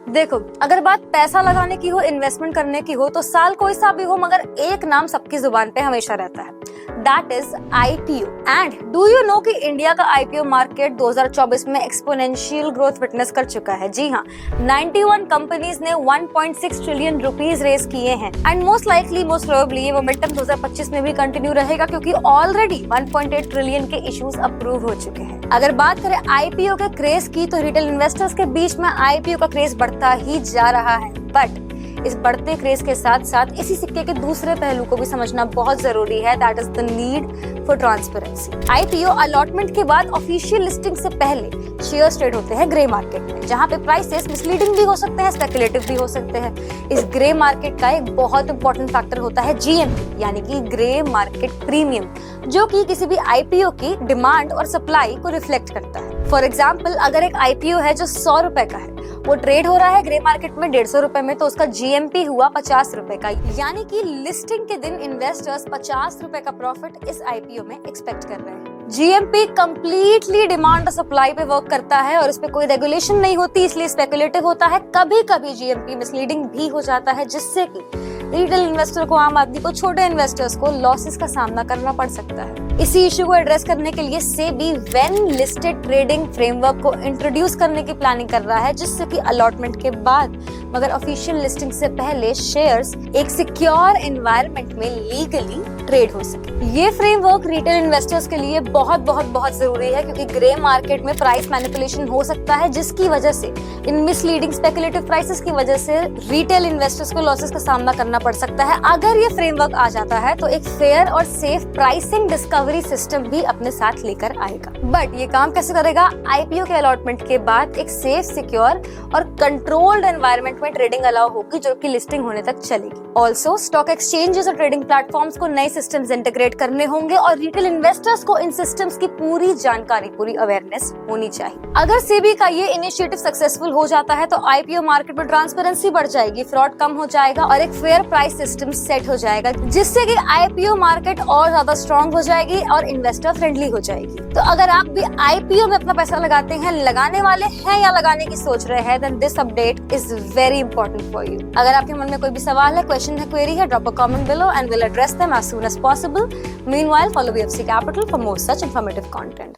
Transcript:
देखो, अगर बात पैसा लगाने की हो, इन्वेस्टमेंट करने की हो, तो साल कोई सा भी हो, मगर एक नाम सबकी जुबान पे हमेशा रहता है, that is IPO। And do you know कि इंडिया का IPO मार्केट 2024 में एक्सपोनेंशियल ग्रोथ विटनेस कर चुका है। जी हाँ, 91 कंपनीज ने 1.6 ट्रिलियन रुपीज रेज किए हैं and most likely, most probably ये मोमेंटम 2025 में भी कंटिन्यू रहेगा, क्योंकि ऑलरेडी 1.8 ट्रिलियन के इश्यूज अप्रूव हो चुके हैं। अगर बात करें IPO के क्रेज की, तो रिटेल इन्वेस्टर्स के बीच में IPO का क्रेज बढ़ता ही जा रहा है, बट इस बढ़ते क्रेज के साथ साथ इसी सिक्के के दूसरे पहलू को भी समझना बहुत जरूरी है, that is the need for transparency. IPO allotment के बाद ऑफिशियल लिस्टिंग से पहले शेयर्स ट्रेड होते हैं ग्रे मार्केट में, जहां पे प्राइसेस मिसलीडिंग भी हो सकते हैं, स्पेकुलेटिव भी हो सकते हैं। इस ग्रे मार्केट का एक बहुत इंपॉर्टेंट फैक्टर होता है GMP, यानी कि ग्रे मार्केट प्रीमियम, जो कि किसी भी IPO की डिमांड और सप्लाई को रिफ्लेक्ट करता है। फॉर एग्जाम्पल, अगर एक IPO है जो 100 रुपए का है, वो ट्रेड हो रहा है ग्रे मार्केट में 150 रुपए में, तो उसका GMP हुआ 50 रुपए का, यानी कि लिस्टिंग के दिन इन्वेस्टर्स 50 रुपए का प्रॉफिट इस IPO में एक्सपेक्ट कर रहे हैं। GMP कंप्लीटली डिमांड और सप्लाई पे वर्क करता है और इस पे कोई रेगुलेशन नहीं होती, इसलिए स्पेकुलेटिव होता है। कभी कभी GMP मिसलीडिंग भी हो जाता है, जिससे कि रिटेल इन्वेस्टर को, आम आदमी को, छोटे इन्वेस्टर्स को लॉसेस का सामना करना पड़ सकता है। इसी इश्यू को एड्रेस करने के लिए SEBI when listed trading framework को इंट्रोड्यूस करने की प्लानिंग कर रहा है, जिससे कि अलॉटमेंट के बाद मगर ऑफिशियल लिस्टिंग से पहले शेयर्स एक सिक्योर एनवायरनमेंट में लीगली ट्रेड हो सके। ये फ्रेमवर्क रिटेल इन्वेस्टर्स के लिए बहुत बहुत बहुत जरूरी है, क्योंकि ग्रे मार्केट में प्राइस मैनिपुलेशन हो सकता है, जिसकी वजह से, इन मिसलीडिंग स्पेकुलेटिव प्राइसेस की वजह से रिटेल इन्वेस्टर्स को लॉसेस का सामना करना पड़ सकता है। अगर ये फ्रेमवर्क आ जाता है तो एक फेयर और सेफ प्राइसिंग डिस्कवरी सिस्टम भी अपने साथ लेकर आएगा। बट ये काम कैसे करेगा? IPO के अलॉटमेंट के बाद एक सेफ, सिक्योर और कंट्रोल्ड एनवायरनमेंट में ट्रेडिंग अलाउ होगी, जो कि लिस्टिंग होने तक चलेगी। ऑल्सो स्टॉक एक्सचेंजेस और ट्रेडिंग प्लेटफॉर्म्स को नए सिस्टम्स इंटीग्रेट करने होंगे और रिटेल इन्वेस्टर्स को इन सिस्टम्स की पूरी जानकारी, पूरी अवेयरनेस होनी चाहिए। अगर सेबी का ये इनिशिएटिव सक्सेसफुल हो जाता है तो IPO मार्केट में ट्रांसपेरेंसी बढ़ जाएगी, फ्रॉड कम हो जाएगा और एक फेयर प्राइस सिस्टम सेट हो जाएगा, जिससे कि IPO मार्केट और ज्यादा स्ट्रॉन्ग हो जाएगी और इन्वेस्टर फ्रेंडली हो जाएगी। तो अगर आप भी IPO में अपना पैसा लगाते हैं, लगाने वाले हैं या लगाने की सोच रहे हैं, then this update is very important for you. अगर आपके मन में कोई भी सवाल है, क्वेश्चन है, क्वेरी है, drop a comment below and will address them as soon as possible. Meanwhile, follow BFC Capital for more such informative content.